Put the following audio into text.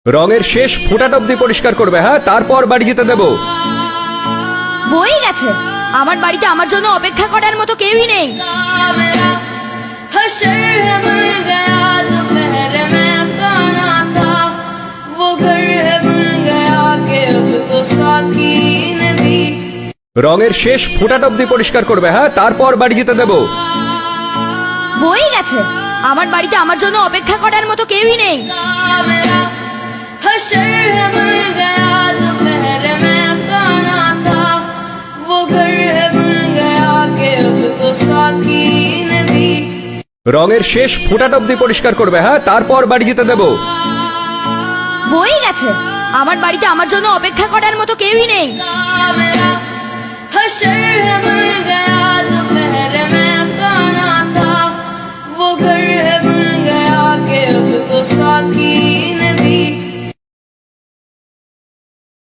রঙের শেষ ফোঁটাটা অব্দি পরিষ্কার করবে, হ্যাঁ, তারপর বাড়ি যেতে দেবো। হয়ে গেছে, আমার বাড়িতে আমার জন্য অপেক্ষা করার মতো কেউই নেই। রঙের শেষ ফোঁটাটা অব্দি পরিষ্কার করবে, হ্যাঁ, তারপর বাড়ি যেতে দেবো। হয়ে গেছে, আমার বাড়িতে আমার জন্য অপেক্ষা করার মতো কেউই নেই। রঙের শেষ ফোঁটাটা অব্দি পরিষ্কার করবে, হ্যাঁ, তারপর বাড়ি যেতে দেবো। হয়ে গেছে, আমার বাড়িতে আমার জন্য অপেক্ষা করার মতো কেউই নেই।